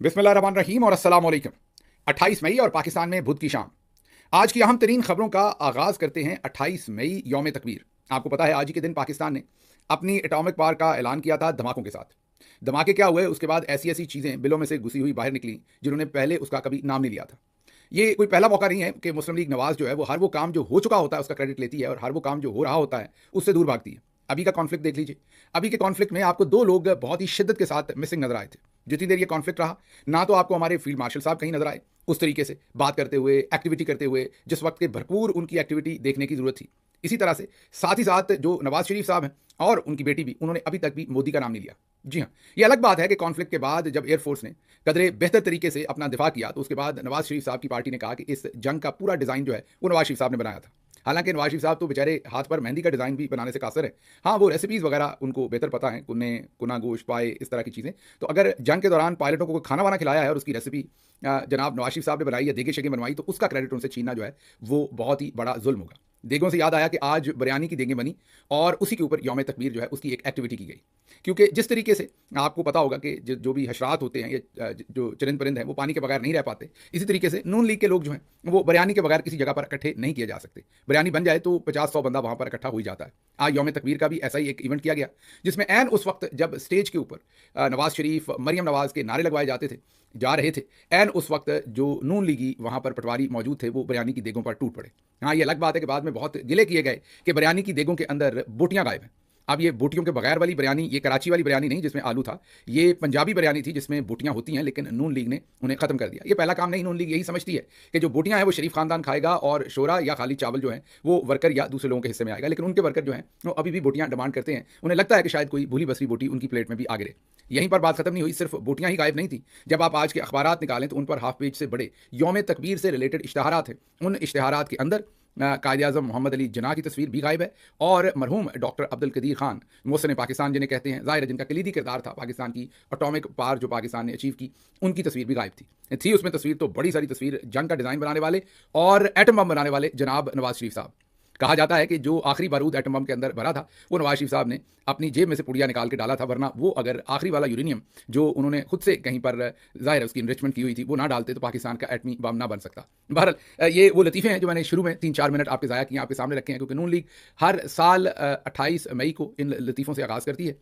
बिस्मिल्लाहिर्रहमानिर्रहीम और अस्सलाम वालेकुम। 28 मई और पाकिस्तान में बुध की शाम। आज की अहम तरीन खबरों का आगाज़ करते हैं 28 मई यौम तकबीर। आपको पता है आज ही के दिन पाकिस्तान ने अपनी एटॉमिक पावर का ऐलान किया था धमाकों के साथ। धमाके क्या हुए, उसके बाद ऐसी ऐसी चीज़ें बिलों में से घुसी हुई बाहर निकली जिन्होंने पहले उसका कभी नाम नहीं लिया था। ये कोई पहला मौका नहीं है कि मुस्लिम लीग नवाज़ जो है वो हर वो काम जो हो चुका होता है उसका क्रेडिट लेती है और हर वो काम जो हो रहा होता है उससे दूर भागती है। अभी का कॉन्फ्लिक्ट देख लीजिए। अभी के कॉन्फ्लिक्ट में आपको दो लोग बहुत ही शिद्दत के साथ मिसिंग नजर आए थे। जितनी देर ये कॉन्फ्लिक्ट रहा, ना तो आपको हमारे फील्ड मार्शल साहब कहीं नजर आए उस तरीके से बात करते हुए, एक्टिविटी करते हुए, जिस वक्त के भरपूर उनकी एक्टिविटी देखने की जरूरत थी। इसी तरह से साथ ही साथ जो नवाज शरीफ साहब हैं और उनकी बेटी भी, उन्होंने अभी तक भी मोदी का नाम नहीं लिया। जी हाँ, ये अलग बात है कि कॉन्फ्लिक्ट के बाद जब एयरफोर्स ने कदरे बेहतर तरीके से अपना दिफा किया तो उसके बाद नवाज शरीफ साहब की पार्टी ने कहा कि इस जंग का पूरा डिजाइन जो है वो नवाज शरीफ साहब ने बनाया था। हालांकि नवाज शरीफ साहब तो बेचारे हाथ पर मेहंदी का डिज़ाइन भी बनाने से कासर है। हाँ, वो रेसिपीज़ वगैरह उनको बेहतर पता है, कुन्ने कुना गोश्त पाए, इस तरह की चीज़ें। तो अगर जंग के दौरान पायलटों को कोई खाना वाना खिलाया है और उसकी रेसिपी जनाब नवाज शरीफ साहब ने बनाई या देगे शेगे बनवाई, तो उसका क्रेडिट उनसे छीनना जो है वो बहुत ही बड़ा जुल्म होगा। देगों से याद आया कि आज बिरयानी की देगें बनी और उसी के ऊपर यौम तकबीर जो है उसकी एक एक्टिविटी की गई। क्योंकि जिस तरीके से आपको पता होगा कि जो भी हशरात होते हैं या जो चरिंद परिंद हैं वो पानी के बगैर नहीं रह पाते, इसी तरीके से नून लीग के लोग जो हैं वो बिरयानी के बगैर किसी जगह पर इकट्ठे नहीं किए जा सकते। बिरयानी बन जाए तो 50-100 बंदा वहाँ पर इकट्ठा हो ही जाता है। आज यौम तकबीर का भी ऐसा ही एक इवेंट किया गया जिसमें ऐन उस वक्त जब स्टेज के ऊपर नवाज शरीफ, मरियम नवाज के नारे लगवाए जाते थे, जा रहे थे, ऐन उस वक्त जो नून लीगी वहाँ पर पटवारी मौजूद थे वो बिरयानी की देगों पर टूट पड़े। हाँ, ये अलग बात है कि बाद में बहुत गिले किए गए कि बिरयानी की देगों के अंदर बोटियां गायब हैं। अब ये बोटियों के बगैर वाली बिरयानी, ये कराची वाली बिरयानी नहीं जिसमें आलू था, ये पंजाबी बिरयानी थी जिसमें बोटियां होती हैं, लेकिन नून लीग ने उन्हें खत्म कर दिया। ये पहला काम नहीं, नून लीग यही समझती है कि जो बोटियां हैं वो शरीफ खानदान खाएगा और शोरा या खाली चावल जो है वो वर्कर या दूसरे लोगों के हिस्से में आएगा। लेकिन उनके वर्कर जो हैं वो अभी भी बोटियां डिमांड करते हैं। उन्हें लगता है कि शायद कोई भूली बसरी बोटी उनकी प्लेट में भी आ गिरे। यहीं पर बात खत्म नहीं हुई, सिर्फ बोटियां ही गायब नहीं थी। जब आप आज के अखबारात निकालें तो उन पर हाफ पेज से बड़े यौम तकबीर से रिलेटेड इश्तहारात हैं। उन इश्तहारात के अंदर कायद-ए-आज़म मोहम्मद अली जिन्ना की तस्वीर भी गायब है और मरहूम डॉक्टर अब्दुल कदीर खान, मोहसिन पाकिस्तान जिन्हें कहते हैं, ज़ाहिर है जिनका कलीदी किरदार था पाकिस्तान की एटॉमिक पावर जो पाकिस्तान ने अचीव की, उनकी तस्वीर भी गायब थी उसमें तस्वीर तो बड़ी सारी तस्वीर जंग का डिज़ाइन बनाने वाले और एटम बम बनाने वाले जनाब नवाज शरीफ साहब। कहा जाता है कि जो आखिरी बारूद एटम बम के अंदर भरा था वो नवाज शरीफ साहब ने अपनी जेब में से पुड़िया निकाल के डाला था, वरना वो अगर आखिरी वाला यूरेनियम जो उन्होंने खुद से कहीं पर ज़ाहिर है उसकी इन्रिचमेंट की हुई थी वो ना डालते तो पाकिस्तान का एटमी बम ना बन सकता। बहरहाल ये वो लतीफ़े हैं जो मैंने शुरू में 3-4 मिनट आपके ज़ाया किए, आपके सामने रखे हैं, क्योंकि नून लीग हर साल 28 मई को इन लतीफ़ों से आगाज़ करती है।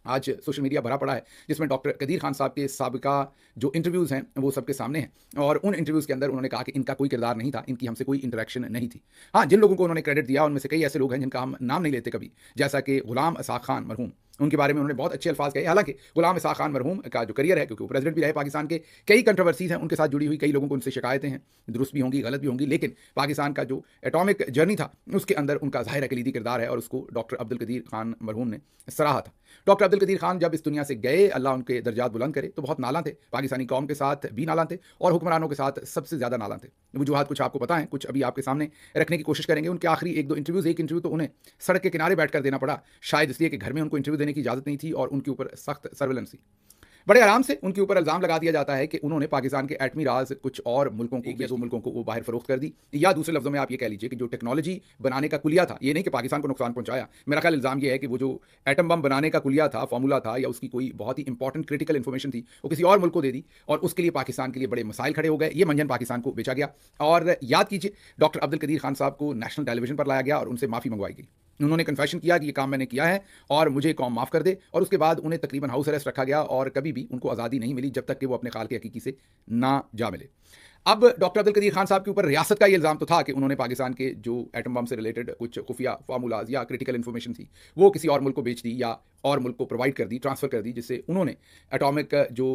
आज सोशल मीडिया भरा पड़ा है जिसमें डॉक्टर कदीर खान साहब के साबिका जो इंटरव्यूज़ हैं वो सबके सामने हैं और उन इंटरव्यूज़ के अंदर उन्होंने कहा कि इनका कोई किरदार नहीं था, इनकी हमसे कोई इंटरेक्शन नहीं थी। हाँ, जिन लोगों को उन्होंने क्रेडिट दिया उनमें से कई ऐसे लोग हैं जिनका हम नाम नहीं लेते कभी, जैसा कि गुलाम इसाक खान मरहूम, उनके बारे में उन्होंने बहुत अच्छे अल्फाज कहे। हालांकि गुलाम इसाक खान मरहूम का जो करियर है, क्योंकि वो प्रेसिडेंट भी रहे पाकिस्तान के, कई कंट्रोवर्सीज हैं उनके साथ जुड़ी हुई, कई लोगों को उनसे शिकायतें हैं, दुरुस्त भी होंगी गलत भी होंगी, लेकिन पाकिस्तान का जो एटॉमिक जर्नी था उसके अंदर उनका ज़ाहिर कलीदी किरदार है और उसको डॉक्टर अब्दुल कदीर खान मरहूम ने सराहा था। डॉक्टर अब्दुल कदीर खान जब इस दुनिया से गए, अल्लाह उनके दर्जात बुलंद करे, तो बहुत नाला थे, पाकिस्तानी कौम के साथ भी नाला थे और हुक्मरानों के साथ सबसे ज़्यादा नाला थे। वजूहात कुछ आपको पता है, कुछ अभी आपके सामने रखने की कोशिश करेंगे। उनके आखिरी 1-2 इंटरव्यूज़, एक इंटरव्यू तो उन्हें सड़क के किनारे बैठकर देना पड़ा, शायद इसलिए कि घर में उनको इंटरव्यू देने की इजाज़त नहीं थी और उनके ऊपर सख्त सर्विलेंस थी। बड़े आराम से उनके ऊपर इल्ज़ाम लगा दिया जाता है कि उन्होंने पाकिस्तान के एटमी राज कुछ और मुल्कों को, 1 या 2 मुल्कों को वो बाहर फरोख्त कर दी, या दूसरे लफ्ज़ों में आप ये कह लीजिए कि जो टेक्नोलॉजी बनाने का कुलिया था, ये नहीं कि पाकिस्तान को नुकसान पहुंचाया। मेरा ख्याल इल्ज़ाम ये है कि वो जो एटम बम बनाने का कुलिया था, फार्मूला था, या उसकी कोई बहुत ही इंपॉर्टेंट क्रिटिकल इन्फॉर्मेशन थी, वो किसी और मुल्क को दे दी और उसके लिए पाकिस्तान के लिए बड़े मसाइल खड़े हो गए। ये मंजन पाकिस्तान को बेचा गया और याद कीजिए डॉक्टर अब्दुल कदीर खान साहब को नेशनल टेलीविजन पर लाया गया और उनसे माफ़ी मंगवाई गई। उन्होंने कन्फेशन किया कि ये काम मैंने किया है और मुझे कौम माफ़ कर दे, और उसके बाद उन्हें तकरीबन हाउस अरेस्ट रखा गया और कभी भी उनको आज़ादी नहीं मिली जब तक कि वो अपने खाल के हकीकी से ना जा मिले। अब डॉक्टर अब्दुल कदीर खान साहब के ऊपर रियासत का ये इल्ज़ाम तो था कि उन्होंने पाकिस्तान के जो एटम बम से रिलेटेड कुछ खुफिया फार्मूलाज या क्रिटिकल इन्फॉर्मेशन थी वो किसी और मुल्क को बेच दी या और मुल्क को प्रोवाइड कर दी, ट्रांसफ़र कर दी, जिससे उन्होंने एटॉमिक जो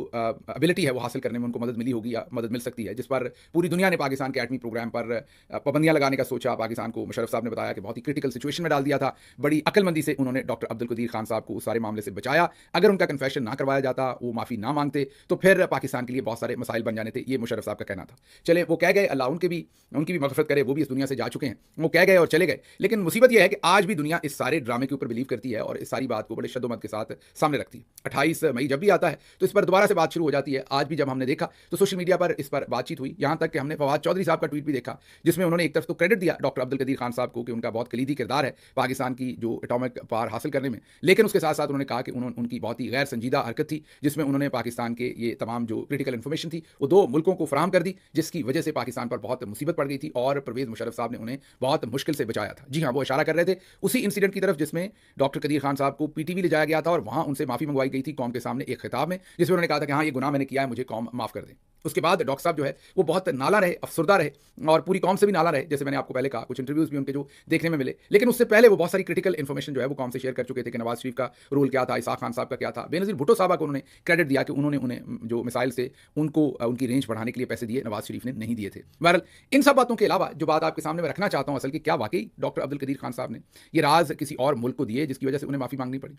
एबिलिटी है वो हासिल करने में उनको मदद मिली होगी या मदद मिल सकती है, जिस पर पूरी दुनिया ने पाकिस्तान के एटमी प्रोग्राम पर पाबंदियां लगाने का सोचा। पाकिस्तान को मुशर्रफ साहब ने बताया कि बहुत ही क्रिटिकल सिचुएशन में डाल दिया था। बड़ी अक्लमंदी से उन्होंने डॉक्टर अब्दुल कदीर खान साहब को उस सारे मामले से बचाया। अगर उनका कन्फेशन ना करवाया जाता, वो माफ़ी ना मांगते, तो फिर पाकिस्तान के लिए बहुत सारे मसाइल बन जाने थे, ये मुशर्रफ साहब का कहना था। चले वो कह गए, अल्लाह उनकी भी मग़फ़िरत करे, वो भी इस दुनिया से जा चुके हैं, वो कह गए और चले गए। लेकिन मुसीबत यह है कि आज भी दुनिया इस सारे ड्रामे के ऊपर बिलीव करती है और इस सारी बात को बड़े शद्दोमत के साथ सामने रखती है। 28 मई जब भी आता है तो इस पर दोबारा से बात शुरू हो जाती है। आज भी जब हमने देखा तो सोशल मीडिया पर इस पर बातचीत हुई, यहां तक कि हमने फवाद चौधरी साहब का ट्वीट भी देखा, जिसमें उन्होंने एक तरफ तो क्रेडिट दिया डॉक्टर अब्दुल कदीर खान साहब को कि उनका बहुत कलीदी किरदार है पाकिस्तान की जो एटॉमिक पावर हासिल करने में, लेकिन उसके साथ साथ उन्होंने कहा कि उनकी बहुत ही गैर संजीदा हरकत थी, जिसमें उन्होंने पाकिस्तान के ये तमाम जो क्रिटिकल इन्फॉर्मेशन थी वो 2 मुल्कों को फराहम कर दी, जिसकी वजह से पाकिस्तान पर बहुत मुसीबत पड़ गई थी और परवेज मुशर्रफ साहब ने उन्हें बहुत मुश्किल से बचाया था। जी हाँ, वो इशारा कर रहे थे उसी इंसिडेंट की तरफ जिसमें डॉक्टर कदीर खान साहब को पीटीवी ले जाया गया था और वहां उनसे माफी मंगवाई गई थी कौम के सामने एक खिताब में, जिसमें उन्होंने कहा था कि हाँ, ये गुनाह मैंने किया है, मुझे कौम माफ कर दे। उसके बाद डॉक्टर साहब जो है वो बहुत नाला रहे, अफसरदा रहे और पूरी कौम से भी नाला रहे, जैसे मैंने आपको पहले कहा, कुछ इंटरव्यूज भी उनके जो देखने में मिले। लेकिन उससे पहले वो बहुत सारी क्रिटिकल इन्फॉर्मेशन जो है वो कौम से शेयर कर चुके थे कि नवाज शरीफ का रोल क्या था, इसाक खान साहब का क्या था। बेनज़ीर भुट्टो साहब को उन्होंने क्रेडिट दिया कि उन्होंने उन्हें जो मिसाइल से उनको उनकी रेंज बढ़ाने के लिए पैसे दिए, नवाज शरीफ ने नहीं दिए थे। बहरहाल इन सब बातों के अलावा जो बात आपके सामने मैं रखना चाहता हूं असल की, क्या वाकई डॉक्टर अब्दुल कदीर खान साहब ने ये राज किसी और मुल्क को दिए जिसकी वजह से उन्हें माफी मांगनी पड़ी।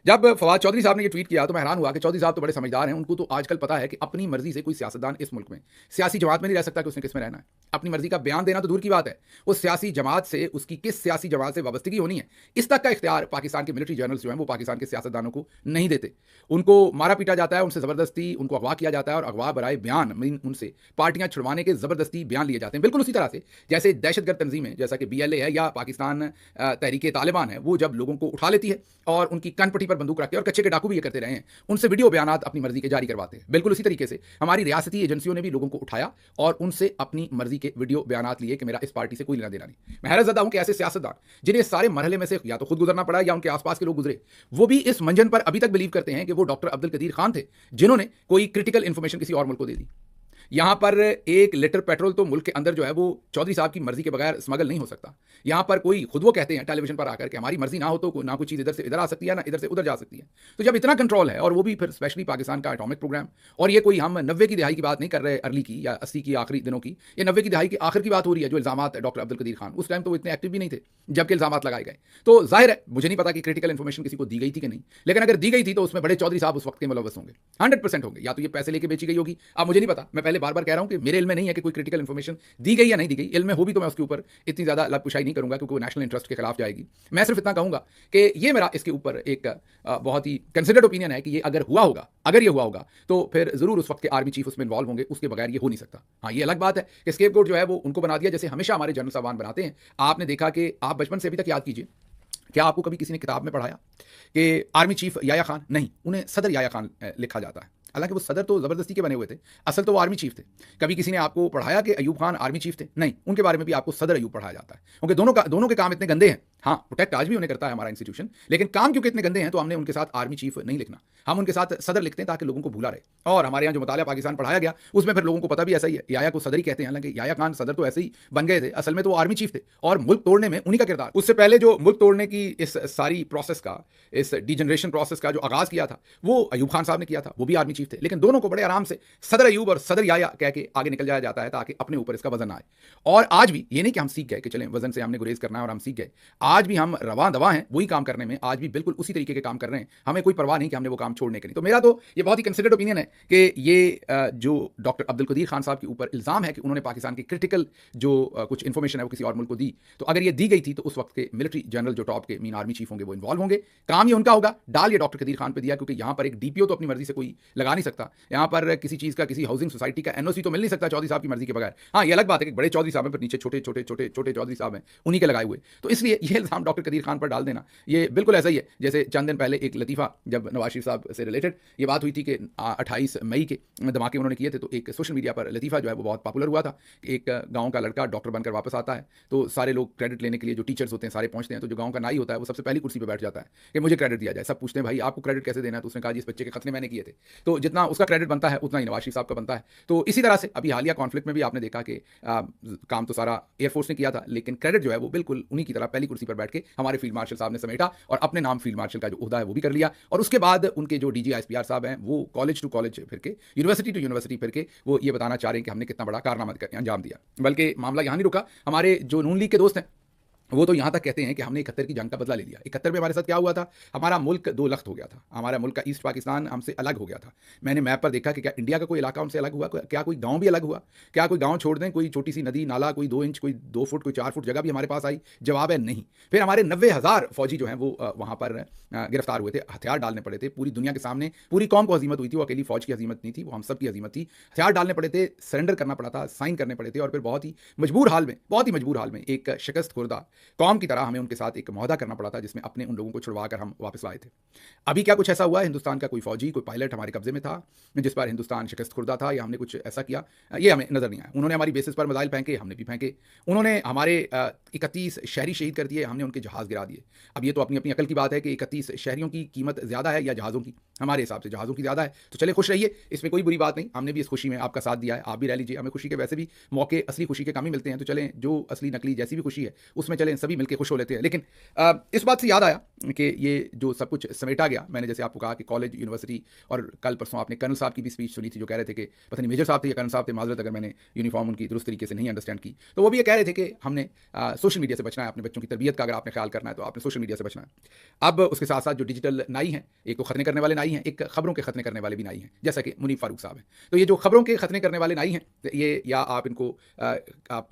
जब फवाद चौधरी साहब ने ये ट्वीट किया तो मैं हैरान हुआ कि चौधरी साहब तो बड़े समझदार हैं, उनको तो आजकल पता है कि अपनी मर्जी से कोई सियासतदान इस मुल्क में सियासी जमात में नहीं रह सकता कि उसने किस में रहना है। अपनी मर्जी का बयान देना तो दूर की बात है, उस सियासी जमात से उसकी किस सियासी जमात से वाबस्तगी होनी है, इस तक का इख्तियार पाकिस्तान के मिलिट्री जर्नल्स जो हैं वो पाकिस्तान के सियासतदानों को नहीं देते। उनको मारा पीटा जाता है, उनसे ज़बरदस्ती उनको अगवा किया जाता है और अगवा बराए बयान उनसे पार्टियां छुड़वाने के ज़बरदस्ती बयान लिए जाते हैं। बिल्कुल उसी तरह से जैसे दहशतगर्द तंजीमें जैसा कि BLA है या पाकिस्तान तहरीक तालिबान है, वो जब लोगों को उठा लेती है और उनकी कनपट्टी पर बंदूक रखते हैं, और कच्चे के डाकू भी ये करते रहे हैं, उनसे वीडियो बयानात अपनी मर्जी के जारी करवाते हैं। बिल्कुल उसी तरीके से हमारी रियासती एजेंसियों ने भी लोगों को उठाया और उनसे अपनी मर्जी के वीडियो बयानात लिए कि मेरा इस पार्टी से कोई लेना देना नहीं। मैं हैरत ज़दा हूं कि ऐसे सियासतदान जिन्हें इस सारे मरहले में से या तो खुद गुजरना पड़ा या उनके आसपास के लोग गुजरे, वो भी इस मंजन पर अभी तक बिलीव करते हैं कि वो डॉक्टर अब्दुल कदीर खान थे जिन्होंने कोई क्रिटिकल इंफॉर्मेशन किसी और मुल्क को दे दी। यहां पर 1 लीटर पेट्रोल तो मुल्क के अंदर जो है वो चौधरी साहब की मर्जी के बगैर स्मगल नहीं हो सकता। यहां पर कोई खुद वो कहते हैं टेलीविजन पर आकर के हमारी मर्जी ना हो तो ना कोई चीज़ इधर से इधर आ सकती है ना इधर से उधर जा सकती है। तो जब इतना कंट्रोल है और वो भी फिर स्पेशली पाकिस्तान का एटॉमिक प्रोग्राम, और ये कोई हम 90 की दहाई की बात नहीं कर रहे अर्ली की या 80 की आखिरी दिनों की, ये 90 की दहाई की आखिर की बात हो रही है। जो इल्जाम डॉक्टर अब्दुल कदीर खान, उस टाइम तो वो इतने एक्टिव भी नहीं थे जबकि इल्जाम लगाए गए। तो जाहिर है मुझे नहीं पता कि क्रिटिकल इन्फॉर्मेशन किसी को दी गई थी कि नहीं, लेकिन अगर दी गई थी तो उसमें बड़े चौधरी साहब उस वक्त के मुलव्वस होंगे, 100% होंगे। या तो ये पैसे लेके बेची गई होगी, अब मुझे नहीं पता। मैं पहले बार बार कह रहा हूं कि मेरे इल्म में नहीं है कि कोई क्रिटिकल इन्फॉर्मेशन दी गई या नहीं दी गई। इल्म में हो भी तो मैं उसके ऊपर इतनी ज़्यादा लबकुशाई नहीं करूंगा क्योंकि वो नेशनल इंटरेस्ट के खिलाफ जाएगी। मैं सिर्फ इतना कहूंगा कि ये मेरा इसके ऊपर एक बहुत ही कंसिडर्ड ओपिनियन है कि ये अगर ये हुआ होगा तो फिर जरूर उस वक्त के आर्मी चीफ उसमें इन्वॉल्व होंगे, उसके बगैर ये हो नहीं सकता। हाँ, ये अलग बात है कि स्केपगोट जो है वो उनको बना दिया, जैसे हमेशा हमारे जनरल साहबान बनाते हैं। आपने देखा कि आप बचपन से अभी तक याद कीजिए, क्या आपको कभी किसी ने किताब में पढ़ाया कि आर्मी चीफ याया खान? नहीं, उन्हें सदर याया खान लिखा जाता है। हालांकि वो सदर तो ज़बरदस्ती के बने हुए थे, असल तो वो आर्मी चीफ थे। कभी किसी ने आपको पढ़ाया कि अयूब खान आर्मी चीफ थे? नहीं, उनके बारे में भी आपको सदर अयूब पढ़ाया जाता है, क्योंकि दोनों के काम इतने गंदे हैं। हाँ, प्रोटेक्ट आज भी उन्हें करता है हमारा इंस्टीट्यूशन, लेकिन काम क्योंकि इतने गंदे हैं तो हमने उनके साथ आर्मी चीफ नहीं लिखना, हम उनके साथ सदर लिखते हैं ताकि लोगों को भूला रहे। और हमारे यहाँ जो मुतालिया पाकिस्तान पढ़ाया गया उसमें फिर लोगों को पता भी ऐसा ही है, याया को सदर ही कहते हैं। हालांकि याया खान सदर तो ऐसे ही बन गए थे, असल में तो वो आर्मी चीफ थे और मुल्क तोड़ने में उन्हीं का किरदार। उससे पहले जो मुल्क तोड़ने की इस सारी प्रोसेस का, इस डीजनरेशन प्रोसेस का जो आगाज किया था वो अयूब खान साहब ने किया था, वो भी आर्मी चीफ थे। लेकिन दोनों को बड़े आराम से सदर अयूब और सदर याया कह के आगे निकल जाया जाता है ताकि अपने ऊपर इसका वजन आए। और आज भी ये नहीं कि हम सीख गए कि चलें वजन से हमने गुरेज करना है और हम सीख गए, आज भी हम रवां दवा हैं वही काम करने में, आज भी बिल्कुल उसी तरीके के काम कर रहे हैं। हमें कोई परवाह नहीं कि हमने वो काम छोड़ने के नहीं। तो मेरा तो ये बहुत ही कंसिडर्ड ओपिनियन है कि ये जो डॉक्टर अब्दुल कदीर खान साहब के ऊपर इल्जाम है कि उन्होंने पाकिस्तान की क्रिटिकल जो कुछ इन्फॉर्मेशन है वो किसी और मुल्क को दी, तो अगर ये दी गई थी तो उस वक्त के मिलिट्री जनरल जो टॉप के मीन आर्मी चीफ होंगे वो इन्वॉल्व होंगे। काम ये उनका होगा, डाल ये डॉक्टर कदीर खान पे दिया, क्योंकि यहाँ पर एक DPO तो अपनी मर्जी से कोई लगा नहीं सकता। यहाँ पर किसी चीज़ का, किसी हाउसिंग सोसाइटी का NOC तो मिल नहीं सकता चौधरी साहब की मर्जी के बगैर। हाँ, ये अलग बात है कि बड़े चौधरी साहब हैं पर नीचे छोटे चौधरी साहब हैं, उन्हीं के लगाए हुए। तो इसलिए ये इल्जाम डॉक्टर कदीर खान पर डाल देना ये बिल्कुल ऐसा ही है जैसे चंद दिन पहले एक लतीफ़ा जब नवाज शरीफ साहब से रिलेटेड ये बात हुई थी कि 28 मई के धमाके उन्होंने किए थे, तो एक सोशल मीडिया पर लतीफ़ा जो है वो बहुत पॉपुलर हुआ था। एक गाँव का लड़का डॉक्टर बनकर वापस आता है तो सारे लोग क्रेडिट लेने के लिए, जो टीचर्स होते हैं सारे पहुंचते हैं, तो जो गाँव का नाई होता है वो सबसे पहली कुर्सी पर बैठ जाता है कि मुझे क्रेडिट दिया जाए। सब पूछते हैं भाई आपको क्रेडिट कैसे देना है? तो उसने कहा जी इस बच्चे के खतने मैंने किए थे। तो जितना उसका क्रेडिट बनता है उतना ही नवाज शरीफ साहब का बनता है। तो इसी तरह से अभी हालिया कॉन्फ्लिक्ट में भी आपने देखा कि काम तो सारा एयरफोर्स ने किया था, लेकिन क्रेडिट जो है वो बिल्कुल उन्हीं की तरह पहली कुर्सी पर बैठ के हमारे फील्ड मार्शल साहब ने समेटा और अपने नाम फील्ड मार्शल का जो ओहदा है वो भी कर लिया। और उसके बाद उनके जो DG ISPR साहब हैं वो कॉलेज टू कॉलेज फिर के, यूनिवर्सिटी टू यूनिवर्सिटी फिर के वो ये बताना चाह रहे हैं कि हमने कितना बड़ा कारनामा अंजाम दिया। बल्कि मामला यहाँ नहीं रुका, हमारे जो नून लीग के दोस्त हैं वो तो यहाँ तक कहते हैं कि हमने 71 की जंग का बदला ले लिया। 71 में हमारे साथ क्या हुआ था? हमारा मुल्क 2 लख्त हो गया था। हमारा मुल्क का ईस्ट पाकिस्तान हमसे अलग हो गया था। मैंने मैप पर देखा कि क्या इंडिया का कोई इलाका हमसे अलग हुआ? क्या कोई गाँव भी अलग हुआ? क्या कोई गाँव छोड़ दें, कोई छोटी-सी नदी, नाला, कोई 2 इंच, कोई 2 फुट, कोई 4 फुट जगह भी हमारे पास आई? जवाब है नहीं। फिर हमारे 90,000 फ़ौजी जो हैं वो वहाँ पर गिरफ्तार हुए थे, हथियार डालने पड़े थे। पूरी दुनिया के सामने पूरी कौम को हज़ीमत हुई थी, वो अकेली फ़ौज की हज़ीमत नहीं थी, वो हम सब की हज़ीमत थी। हथियार डालने पड़े थे, सरेंडर करना पड़ा था, साइन करने पड़े थे और फिर बहुत ही मजबूर हाल में, बहुत ही मजबूर हाल में एक शिकस्त खुर्दा कौम की तरह हमें उनके साथ एक मुआहदा करना पड़ा था, जिसमें अपने उन लोगों को छुड़वा कर हम वापस लाए थे। अभी क्या कुछ ऐसा हुआ है? हिंदुस्तान का कोई फौजी, कोई पायलट हमारे कब्जे में था, जिस पर हिंदुस्तान शिकस्त खुर्दा था, या हमने कुछ ऐसा किया? ये हमें नजर नहीं आया। उन्होंने हमारी बेसिस पर मिसाइल फेंके, हमने भी फेंके। उन्होंने हमारे 31 शहरी शहीद कर दिए, हमने उनके जहाज गिरा दिए। अब ये तो अपनी अपनी अकल की बात है कि 31 शहरियों की कीमत ज्यादा है या जहाज़ों की। हमारे हिसाब से जहाज़ों की ज़्यादा है, तो चले खुश रहिए, इसमें कोई बुरी बात नहीं। हमने भी इस खुशी में आपका साथ दिया है, आप भी रह लीजिए। हमें खुशी के वैसे भी मौके असली खुशी के कम ही मिलते हैं, तो चलें, जो असली नकली जैसी भी खुशी है उसमें चलें, सभी मिलकर खुश हो लेते हैं। लेकिन इस बात से याद आया कि ये जो सब कुछ समेटा गया, मैंने जैसे आपको कहा कि कॉलेज, यूनिवर्सिटी, और कल परसों आपने कर्नल साहब की भी स्पीच सुनी थी, जो कह रहे थे कि पता नहीं मेजर साहब थे या कर्नल साहब थे, माजरत अगर मैंने यूनिफॉर्म उनकी दुरुस्त तरीके से नहीं अंडरस्टैंड की, तो वो भी ये कह रहे थे कि हमने सोशल मीडिया से बचना है, अपने बच्चों की तरबियत का अगर आपने ख्याल करना है तो आपने सोशल मीडिया से बचना है। अब उसके साथ साथ जो डिजिटल नाई हैं, एक तो खतने करने वाले नाई हैं, एक खबरों के खतने करने वाले भी नाई हैं, जैसा कि मुनीफ फारूक साहब हैं। तो ये जो खबरों के खतने करने वाले नाई हैं, ये या आप इनको आप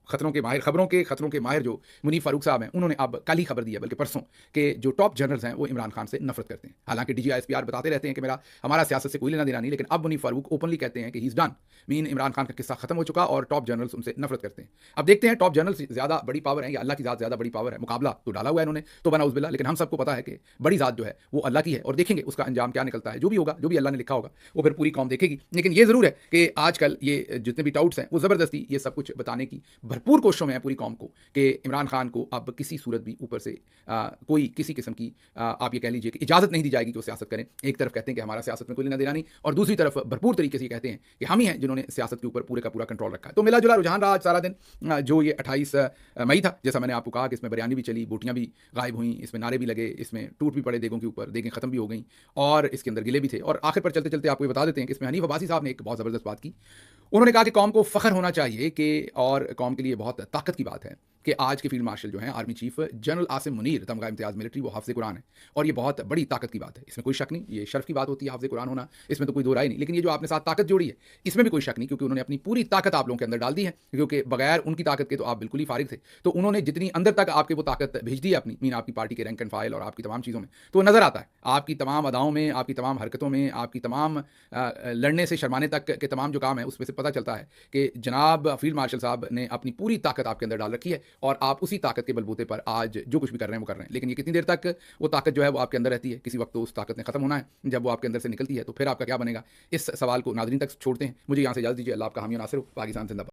खतरों के माहिर, खबरों के खतरों के माहिर जो मुनीफ फारूक साहब हैं, उन्होंने अब कल ही खबर दी है, बल्कि परसों, कि जो टॉप जनरल्स हैं वो इमरान खान से नफरत करते हैं। हालांकि DGISPR बताते रहते हैं कि हमारा सियासत से कोई लेना देना नहीं, लेकिन अब मुनीफ फारूक ओपनली कहते हैं कि he is done, mean Imran Khan का किस्सा खत्म हो चुका और टॉप जनरल्स उनसे नफरत करते हैं। अब देखते हैं टॉप जनरल्स ज़्यादा बड़ी पावर है या अल्लाह की ज़ात ज़्यादा बड़ी पावर है। मुकाबला तो डाला हुआ है इन्होंने, तो बना उज़बिल्लाह, लेकिन हम सबको पता है कि बड़ी ज़ात जो है वो अल्लाह की है, और देखेंगे उसका अंजाम क्या निकलता है। जो भी होगा, जो भी अल्लाह ने लिखा होगा, वो फिर पूरी कौम देखेगी। लेकिन ये ज़रूर है कि आजकल ये जितने भी टाउट्स हैं वो ज़बरदस्ती ये सब कुछ बताने की भरपूर कोशिशों में है पूरी कौम को, कि इमरान खान को अब किसी सूरत भी ऊपर से कोई किसी किस्म की आप ये कह लीजिए कि इजाज़त नहीं दी जाएगी कि वो सियासत करें। एक तरफ कहते हैं कि हमारा सियासत में कोई लेना देना नहीं, और दूसरी तरफ भरपूर तरीके से कहते हैं कि हम ही हैं जिन्होंने सियासत के ऊपर पूरे का पूरा कंट्रोल रखा है। तो मिला जुला रुझान रहा आज सारा दिन। जो ये 28 मई था, जैसा मैंने आपको कहा कि इसमें बरयानी भी चली, बोटियां भी गायब हुई, इसमें नारे भी लगे, इसमें टूट भी पड़े देगों के ऊपर, देगें खत्म भी हो गई, और इसके अंदर गिले भी थे। और आखिर पर चलते चलते आपको ये बता देते हैं कि इसमें हनीफ अब्बासी साहब ने एक बहुत ज़बरदस्त बात की। उन्होंने कहा कि कौम को फ़ख्र होना चाहिए कि, और कौम के लिए बहुत ताकत की बात है कि आज के फील्ड मार्शल जो हैं, army chief general Asim Munir, तमगा इम्तियाज़ मिलिट्री, वो हाफ़िज़ कुरान है, और ये बहुत बड़ी ताकत की बात है, इसमें कोई शक नहीं। ये शर्फ की बात होती है हाफ़िज़ कुरान होना, इसमें तो कोई दो राय नहीं। लेकिन ये जो आपने साथ ताकत जोड़ी है, इसमें भी कोई शक नहीं, क्योंकि उन्होंने अपनी पूरी ताकत आप लोगों के अंदर डाल दी है, क्योंकि बगैर उनकी ताकत के तो आप बिल्कुल ही फारिग थे। तो उन्होंने जितनी अंदर तक आपके वो ताकत भेज दी है अपनी, मीन आपकी पार्टी के रैंक एंड फाइल और आपकी तमाम चीज़ों में, तो नज़र आता है आपकी तमाम अदाओं में, आपकी तमाम हरकतों में, आपकी तमाम लड़ने से शर्माने तक के तमाम जो काम है, उसमें से पता चलता है कि जनाब फील्ड मार्शल साहब ने अपनी पूरी ताकत आपके अंदर डाल रखी है, और आप उसी ताकत के बलबूते पर आज जो कुछ भी कर रहे हैं वो कर रहे हैं। लेकिन ये कितनी देर तक वो ताकत जो है वो आपके अंदर रहती है? किसी वक्त तो उस ताकत ने खत्म होना है। जब वो आपके अंदर से निकलती है तो फिर आपका क्या बनेगा? इस सवाल को नाज़रीन तक छोड़ते हैं। मुझे यहाँ से इजाज़त दीजिए। अल्लाह आपका हामी और नासिर हो। पाकिस्तान जिंदाबाद।